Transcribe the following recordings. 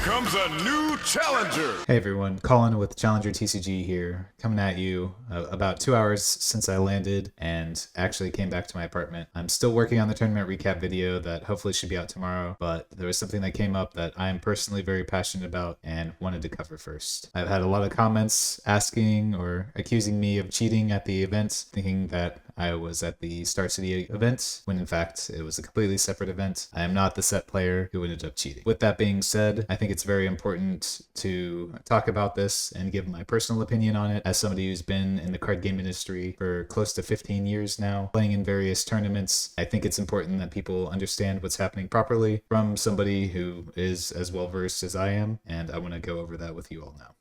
comes a new challenger. Hey everyone, Collin with Challenger TCG here, coming at you about 2 hours since I landed and actually came back to my apartment. I'm still working on the tournament recap video that hopefully should be out tomorrow, but there was something that came up that I'm personally very passionate about and wanted to cover first. I've had a lot of comments asking or accusing me of cheating at the event, thinking that I was at the Star City event, when in fact it was a completely separate event. I am not the Sett player who ended up cheating. With that being said, I think it's very important to talk about this and give my personal opinion on it as somebody who's been in the card game industry for close to 15 years now, playing in various tournaments. I think it's important that people understand what's happening properly from somebody who is as well versed as I am, and I want to go over that with you all now.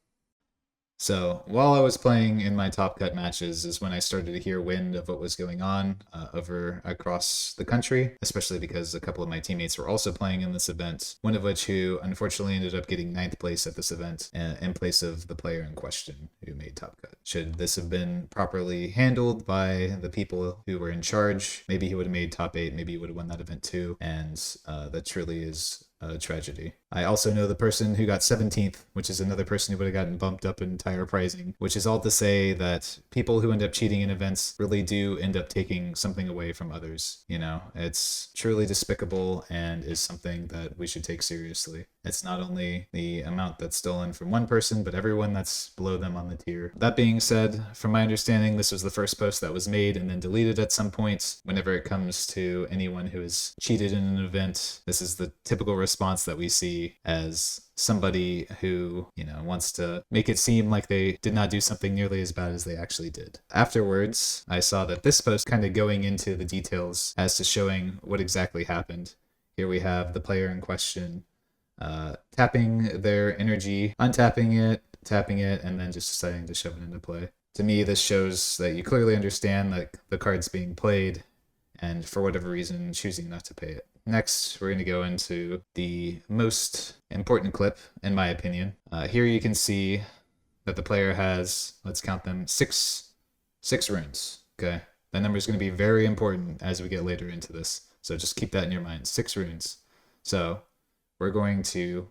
So while I was playing in my top cut matches is when I started to hear wind of what was going on over across the country, especially because a couple of my teammates were also playing in this event, one of which who unfortunately ended up getting 9th place at this event in place of the player in question who made top cut. Should this have been properly handled by the people who were in charge, maybe he would have made top 8, maybe he would have won that event too, and that truly is a tragedy. I also know the person who got 17th, which is another person who would have gotten bumped up in entire pricing, which is all to say that people who end up cheating in events really do end up taking something away from others. You know, it's truly despicable and is something that we should take seriously. It's not only the amount that's stolen from one person, but everyone that's below them on the tier. That being said, from my understanding, this was the first post that was made and then deleted at some point. Whenever it comes to anyone who has cheated in an event, this is the typical response that we see as somebody who, you know, wants to make it seem like they did not do something nearly as bad as they actually did. Afterwards, I saw that this post kind of going into the details as to showing what exactly happened. Here we have the player in question tapping their energy, untapping it, tapping it, and then just deciding to shove it into play. To me, this shows that you clearly understand that the card's being played and for whatever reason choosing not to pay it. Next, we're going to go into the most important clip, in my opinion. Here you can see that the player has, let's count them, six runes. Okay, that number is going to be very important as we get later into this, so just keep that in your mind. 6 runes. So we're going to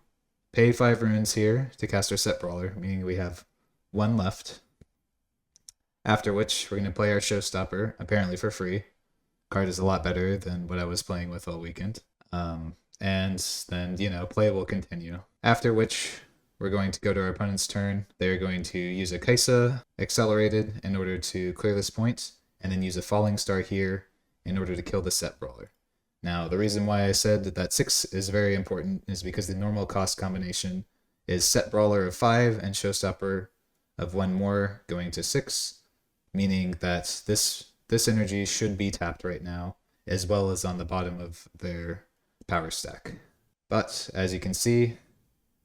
pay 5 runes here to cast our Sett Brawler, meaning we have 1 left. After which, we're going to play our Showstopper, apparently for free. Card is a lot better than what I was playing with all weekend. And then, you know, play will continue. After which, we're going to go to our opponent's turn. They're going to use a Kaiser accelerated in order to clear this point, and then use a Falling Star here in order to kill the Sett Brawler. Now, the reason why I said that 6 is very important is because the normal cost combination is Sett Brawler of 5 and Showstopper of 1 more going to 6, meaning that this energy should be tapped right now, as well as on the bottom of their power stack. But, as you can see,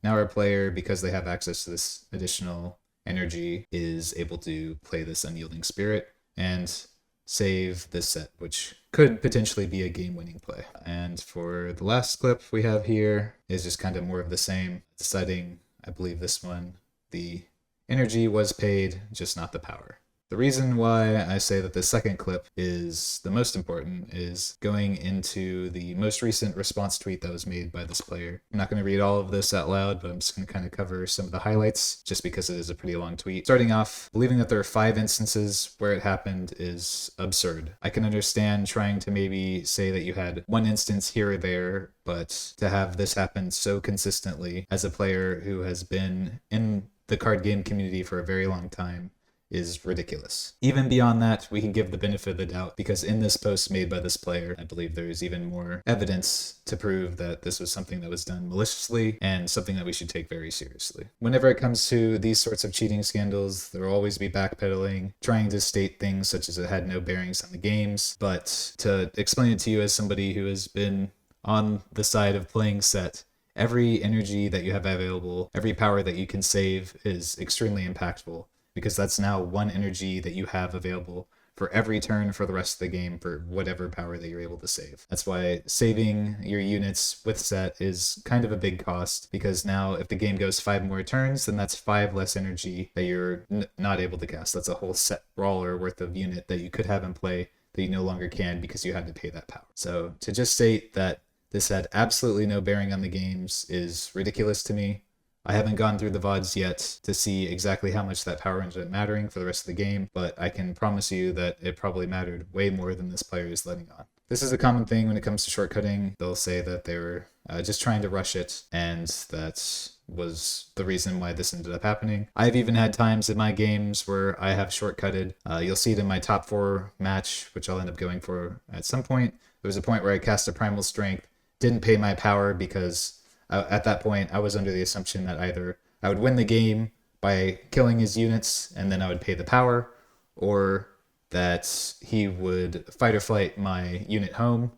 now our player, because they have access to this additional energy, is able to play this Unyielding Spirit and save this Sett, which could potentially be a game-winning play. And for the last clip we have here is just kind of more of the same, deciding, I believe this one, the energy was paid, just not the power. The reason why I say that the second clip is the most important is going into the most recent response tweet that was made by this player. I'm not going to read all of this out loud, but I'm just going to kind of cover some of the highlights just because it is a pretty long tweet. Starting off, believing that there are 5 instances where it happened is absurd. I can understand trying to maybe say that you had 1 instance here or there, but to have this happen so consistently as a player who has been in the card game community for a very long time is ridiculous. Even beyond that, we can give the benefit of the doubt because in this post made by this player, I believe there is even more evidence to prove that this was something that was done maliciously and something that we should take very seriously. Whenever it comes to these sorts of cheating scandals, there will always be backpedaling, trying to state things such as it had no bearings on the games, but to explain it to you as somebody who has been on the side of playing Sett, every energy that you have available, every power that you can save is extremely impactful, because that's now 1 energy that you have available for every turn for the rest of the game for whatever power that you're able to save. That's why saving your units with Sett is kind of a big cost, because now if the game goes 5 more turns, then that's 5 less energy that you're not able to cast. That's a whole Sett Brawler worth of unit that you could have in play that you no longer can because you had to pay that power. So to just state that this had absolutely no bearing on the games is ridiculous to me. I haven't gone through the VODs yet to see exactly how much that power ended up mattering for the rest of the game, but I can promise you that it probably mattered way more than this player is letting on. This is a common thing when it comes to shortcutting. They'll say that they were just trying to rush it, and that was the reason why this ended up happening. I've even had times in my games where I have shortcutted. You'll see it in my top 4 match, which I'll end up going for at some point. There was a point where I cast a Primal Strength, didn't pay my power because at that point I was under the assumption that either I would win the game by killing his units and then I would pay the power, or that he would fight or flight my unit home,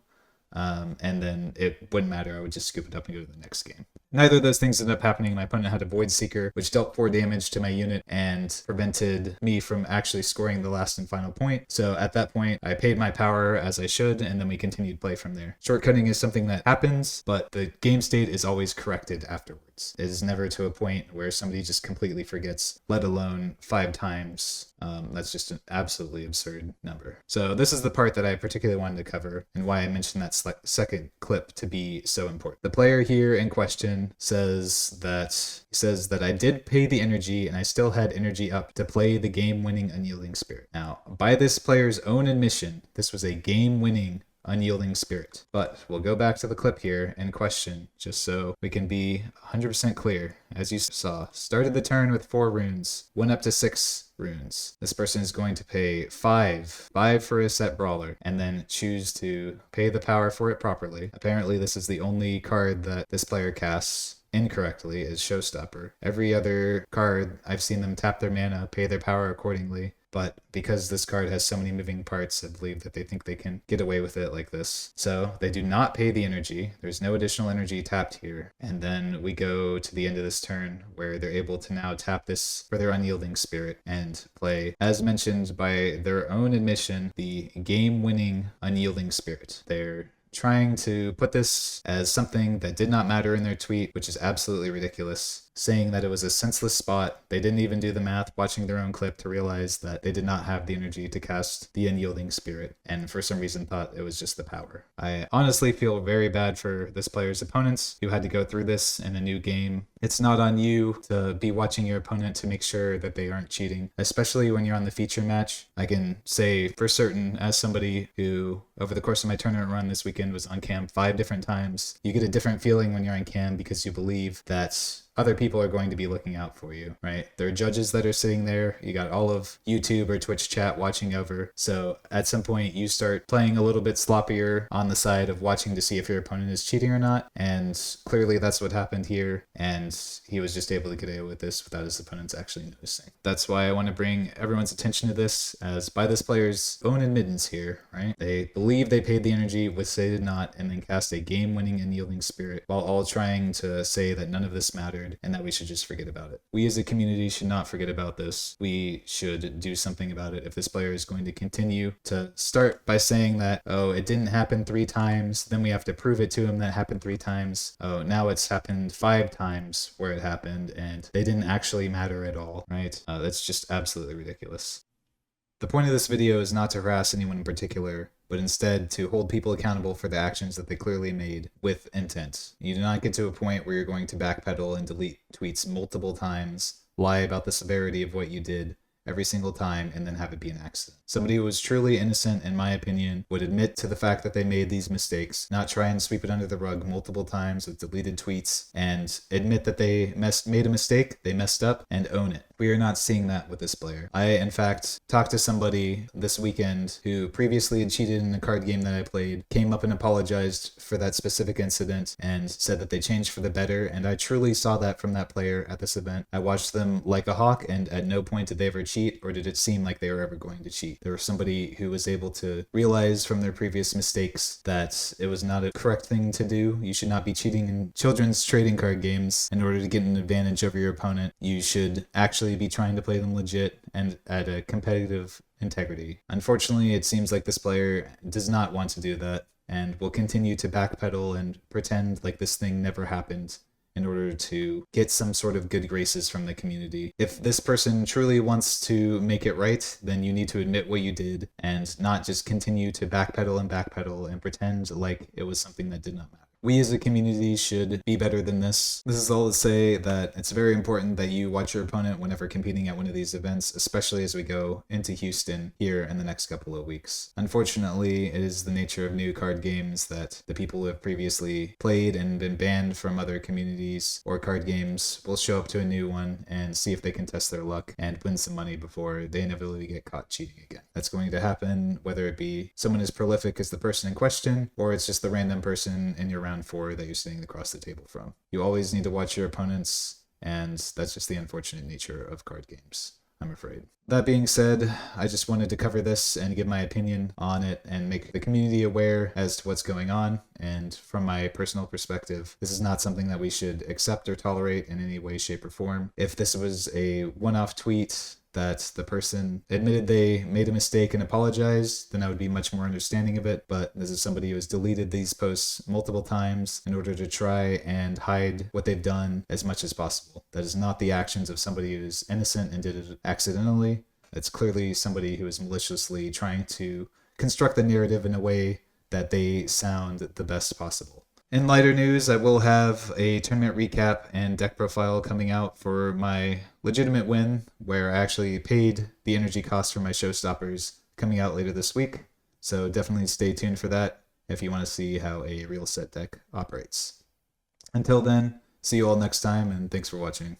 and then it wouldn't matter. I would just scoop it up and go to the next game. Neither of those things ended up happening. My opponent had a Void Seeker, which dealt 4 damage to my unit and prevented me from actually scoring the last and final point. So at that point, I paid my power as I should, and then we continued play from there. Shortcutting is something that happens, but the game state is always corrected afterwards. It is never to a point where somebody just completely forgets, let alone 5 times. That's just an absolutely absurd number. So this is the part that I particularly wanted to cover and why I mentioned that second clip to be so important. The player here in question says that I did pay the energy and I still had energy up to play the game-winning Unyielding Spirit. Now, by this player's own admission, this was a game-winning Unyielding Spirit. But we'll go back to the clip here in question, just so we can be 100% clear. As you saw, started the turn with 4 runes, went up to 6 runes. This person is going to pay 5 for a Sett Brawler, and then choose to pay the power for it properly. Apparently this is the only card that this player casts incorrectly, is Showstopper. Every other card, I've seen them tap their mana, pay their power accordingly. But because this card has so many moving parts, I believe that they think they can get away with it like this. So they do not pay the energy. There's no additional energy tapped here. And then we go to the end of this turn where they're able to now tap this for their Unyielding Spirit and play, as mentioned by their own admission, the game-winning Unyielding Spirit. They're trying to put this as something that did not matter in their tweet, which is absolutely ridiculous, saying that it was a senseless spot. They didn't even do the math watching their own clip to realize that they did not have the energy to cast the Unyielding Spirit, and for some reason thought it was just the power. I honestly feel very bad for this player's opponents who had to go through this in a new game. It's not on you to be watching your opponent to make sure that they aren't cheating, especially when you're on the feature match. I can say for certain, as somebody who over the course of my tournament run this weekend was on cam 5 different times, you get a different feeling when you're on cam because you believe that other people are going to be looking out for you, right? There are judges that are sitting there. You got all of YouTube or Twitch chat watching over. So at some point you start playing a little bit sloppier on the side of watching to see if your opponent is cheating or not. And clearly that's what happened here. And he was just able to get away with this without his opponents actually noticing. That's why I want to bring everyone's attention to this, as by this player's own admittance here, right? They believe they paid the energy, which they did not, and then cast a game-winning Unyielding Spirit, while all trying to say that none of this mattered and that we should just forget about it. We as a community should not forget about this. We should do something about it. If this player is going to continue to start by saying that, oh, it didn't happen 3 times, then we have to prove it to him that it happened 3 times. Oh, now it's happened 5 times where it happened and they didn't actually matter at all, right? That's just absolutely ridiculous. The point of this video is not to harass anyone in particular, but instead to hold people accountable for the actions that they clearly made with intent. You do not get to a point where you're going to backpedal and delete tweets multiple times, lie about the severity of what you did every single time, and then have it be an accident. Somebody who was truly innocent, in my opinion, would admit to the fact that they made these mistakes, not try and sweep it under the rug multiple times with deleted tweets, and admit that they made a mistake, they messed up, and own it. We are not seeing that with this player. I, in fact, talked to somebody this weekend who previously had cheated in a card game that I played, came up and apologized for that specific incident, and said that they changed for the better, and I truly saw that from that player at this event. I watched them like a hawk, and at no point did they ever cheat, or did it seem like they were ever going to cheat. There was somebody who was able to realize from their previous mistakes that it was not a correct thing to do. You should not be cheating in children's trading card games in order to get an advantage over your opponent. You should actually be trying to play them legit and at a competitive integrity. Unfortunately, it seems like this player does not want to do that and will continue to backpedal and pretend like this thing never happened in order to get some sort of good graces from the community. If this person truly wants to make it right, then you need to admit what you did and not just continue to backpedal and pretend like it was something that did not matter. We as a community should be better than this. This is all to say that it's very important that you watch your opponent whenever competing at one of these events, especially as we go into Houston here in the next couple of weeks. Unfortunately, it is the nature of new card games that the people who have previously played and been banned from other communities or card games will show up to a new one and see if they can test their luck and win some money before they inevitably get caught cheating again. That's going to happen whether it be someone as prolific as the person in question, or it's just the random person in your round 4 that you're sitting across the table from. You always need to watch your opponents, and that's just the unfortunate nature of card games, I'm afraid. That being said, I just wanted to cover this and give my opinion on it and make the community aware as to what's going on. And from my personal perspective, this is not something that we should accept or tolerate in any way, shape, or form. If this was a one-off tweet that the person admitted they made a mistake and apologized, then I would be much more understanding of it. But this is somebody who has deleted these posts multiple times in order to try and hide what they've done as much as possible. That is not the actions of somebody who's innocent and did it accidentally. It's clearly somebody who is maliciously trying to construct the narrative in a way that they sound the best possible. In lighter news, I will have a tournament recap and deck profile coming out for my legitimate win, where I actually paid the energy cost for my showstoppers, coming out later this week. So definitely stay tuned for that if you want to see how a real Sett deck operates. Until then, see you all next time, and thanks for watching.